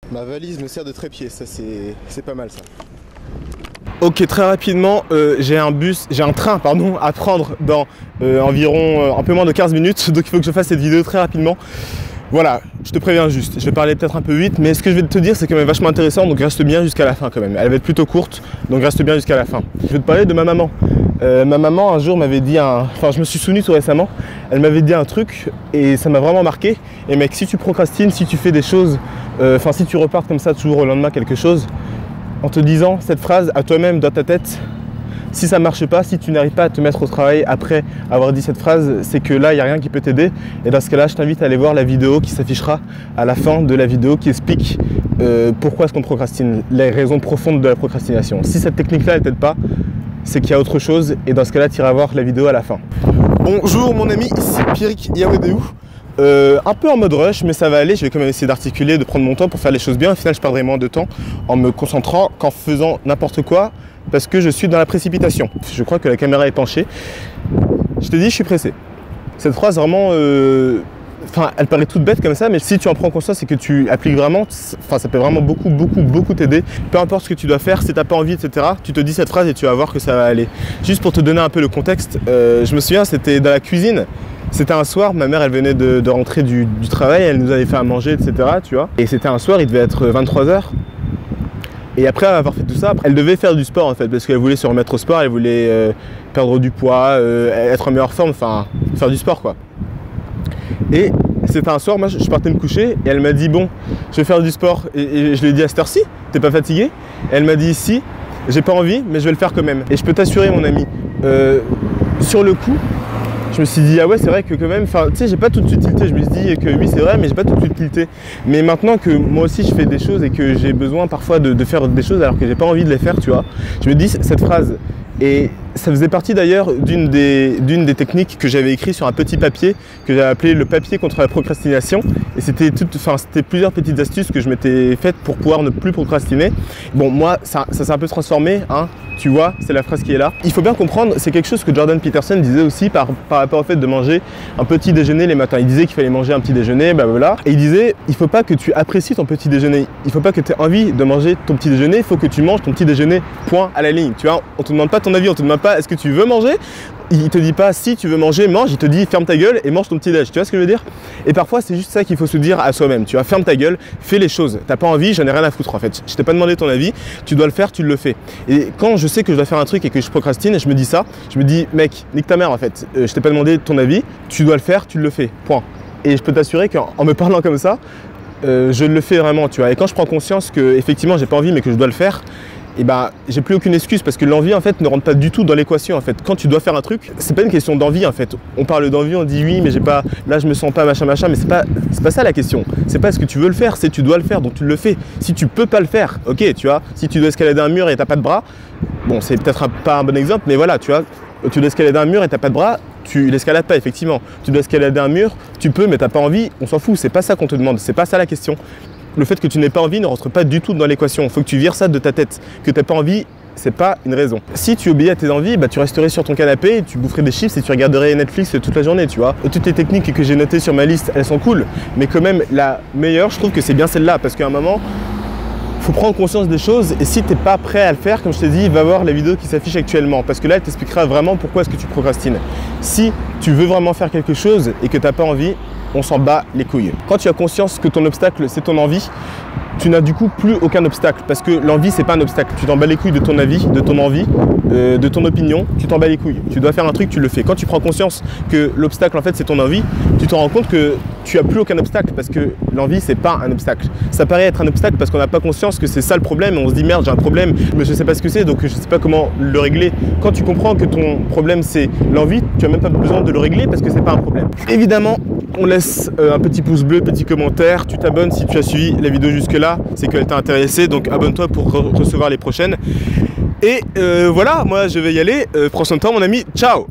Ma valise me sert de trépied, ça c'est pas mal ça. Ok, très rapidement, j'ai un train à prendre dans environ un peu moins de 15 minutes, donc il faut que je fasse cette vidéo très rapidement. Voilà, je te préviens juste, je vais parler peut-être un peu vite, mais ce que je vais te dire c'est quand même vachement intéressant, donc reste bien jusqu'à la fin quand même. Elle va être plutôt courte, donc reste bien jusqu'à la fin. Je vais te parler de ma maman. Ma maman un jour m'avait dit enfin je me suis souvenu tout récemment, elle m'avait dit un truc et ça m'a vraiment marqué. Et mec, si tu procrastines, si tu fais des choses, si tu repartes comme ça toujours au lendemain quelque chose, en te disant cette phrase à toi-même dans ta tête, si ça marche pas, si tu n'arrives pas à te mettre au travail après avoir dit cette phrase, c'est que là il n'y a rien qui peut t'aider. Et dans ce cas là, je t'invite à aller voir la vidéo qui s'affichera à la fin de la vidéo qui explique pourquoi est-ce qu'on procrastine, les raisons profondes de la procrastination. Si cette technique là elle t'aide pas, c'est qu'il y a autre chose, et dans ce cas là tu iras voir la vidéo à la fin. Bonjour mon ami, ici Pierrick Yawedeou. Un peu en mode rush, mais ça va aller. Je vais quand même essayer d'articuler, de prendre mon temps pour faire les choses bien. Au final, je perdrai moins de temps en me concentrant qu'en faisant n'importe quoi parce que je suis dans la précipitation. Je crois que la caméra est penchée. Je te dis, je suis pressé. Cette phrase vraiment, elle paraît toute bête comme ça, mais si tu en prends conscience et que tu appliques vraiment, ça peut vraiment beaucoup t'aider. Peu importe ce que tu dois faire, si tu n'as pas envie, etc., tu te dis cette phrase et tu vas voir que ça va aller. Juste pour te donner un peu le contexte, je me souviens, c'était dans la cuisine. C'était un soir, ma mère elle venait de rentrer du travail, elle nous avait fait à manger, etc. Tu vois. Et c'était un soir, il devait être 23 h. Et après avoir fait tout ça, elle devait faire du sport en fait, parce qu'elle voulait se remettre au sport, elle voulait perdre du poids, être en meilleure forme, enfin faire du sport quoi. Et c'était un soir, moi je partais me coucher et elle m'a dit bon, je vais faire du sport. Et je lui ai dit à cette heure-ci, t'es pas fatigué? Et elle m'a dit si, j'ai pas envie, mais je vais le faire quand même. Et je peux t'assurer mon ami, sur le coup, je me suis dit, ah ouais, c'est vrai que quand même, tu sais, j'ai pas tout de suite tilté. Je me suis dit que oui, c'est vrai, mais j'ai pas tout de suite tilté. Mais maintenant que moi aussi je fais des choses et que j'ai besoin parfois de faire des choses alors que j'ai pas envie de les faire, tu vois, je me dis cette phrase. Et ça faisait partie d'ailleurs d'une des techniques que j'avais écrite sur un petit papier que j'avais appelé le papier contre la procrastination. Et c'était plusieurs petites astuces que je m'étais faites pour pouvoir ne plus procrastiner. Bon, moi, ça s'est un peu transformé, hein, tu vois, c'est la phrase qui est là. Il faut bien comprendre, c'est quelque chose que Jordan Peterson disait aussi par rapport au fait de manger un petit déjeuner les matins. Il disait qu'il fallait manger un petit déjeuner, blablabla. Et il disait, il faut pas que tu apprécies ton petit déjeuner. Il faut pas que tu aies envie de manger ton petit déjeuner, il faut que tu manges ton petit déjeuner, point à la ligne. Tu vois, on te demande pas ton avis, on te demande pas est-ce que tu veux manger. Il te dit pas si tu veux manger, mange, il te dit ferme ta gueule et mange ton petit déj. Tu vois ce que je veux dire? Et parfois c'est juste ça qu'il faut se dire à soi-même. Tu vois, ferme ta gueule, fais les choses. T'as pas envie, j'en ai rien à foutre en fait. Je t'ai pas demandé ton avis, tu dois le faire, tu le fais. Et quand je sais que je dois faire un truc et que je procrastine, je me dis ça, je me dis mec, nique ta mère en fait. Je t'ai pas demandé ton avis, tu dois le faire, tu le fais. Point. Et je peux t'assurer qu'en me parlant comme ça, je le fais vraiment, tu vois. Et quand je prends conscience que effectivement j'ai pas envie mais que je dois le faire, et bah j'ai plus aucune excuse parce que l'envie en fait ne rentre pas du tout dans l'équation en fait. Quand tu dois faire un truc, c'est pas une question d'envie en fait. On parle d'envie, on dit oui mais j'ai pas, là je me sens pas machin, mais c'est pas ça la question. C'est pas est-ce que tu veux le faire, c'est tu dois le faire donc tu le fais. Si tu peux pas le faire, ok, tu vois, si tu dois escalader un mur et t'as pas de bras, bon c'est peut-être pas un bon exemple mais voilà, tu vois, tu dois escalader un mur et t'as pas de bras, tu l'escalades pas effectivement. Tu dois escalader un mur, tu peux mais t'as pas envie, on s'en fout, c'est pas ça qu'on te demande, c'est pas ça la question. Le fait que tu n'aies pas envie ne rentre pas du tout dans l'équation. Il faut que tu vires ça de ta tête. Que tu n'as pas envie, c'est pas une raison. Si tu obéis à tes envies, bah, tu resterais sur ton canapé, tu boufferais des chips et tu regarderais Netflix toute la journée, tu vois. Toutes les techniques que j'ai notées sur ma liste, elles sont cool. Mais quand même, la meilleure, je trouve que c'est bien celle-là. Parce qu'à un moment, il faut prendre conscience des choses. Et si tu n'es pas prêt à le faire, comme je t'ai dit, va voir la vidéo qui s'affiche actuellement. Parce que là, elle t'expliquera vraiment pourquoi est-ce que tu procrastines. Si tu veux vraiment faire quelque chose et que tu n'as pas envie, on s'en bat les couilles. Quand tu as conscience que ton obstacle, c'est ton envie, tu n'as du coup plus aucun obstacle parce que l'envie, c'est pas un obstacle. Tu t'en bats les couilles de ton avis, de ton envie, de ton opinion, tu t'en bats les couilles. Tu dois faire un truc, tu le fais. Quand tu prends conscience que l'obstacle, en fait, c'est ton envie, tu te rends compte que tu n'as plus aucun obstacle parce que l'envie, c'est pas un obstacle. Ça paraît être un obstacle parce qu'on n'a pas conscience que c'est ça le problème. On se dit merde, j'ai un problème, mais je sais pas ce que c'est, donc je sais pas comment le régler. Quand tu comprends que ton problème, c'est l'envie, tu n'as même pas besoin de le régler parce que c'est pas un problème. Évidemment, on laisse un petit pouce bleu, petit commentaire, tu t'abonnes si tu as suivi la vidéo jusque-là, c'est qu'elle t'a intéressé, donc abonne-toi pour recevoir les prochaines. Et voilà, moi je vais y aller, prends soin de toi mon ami, ciao.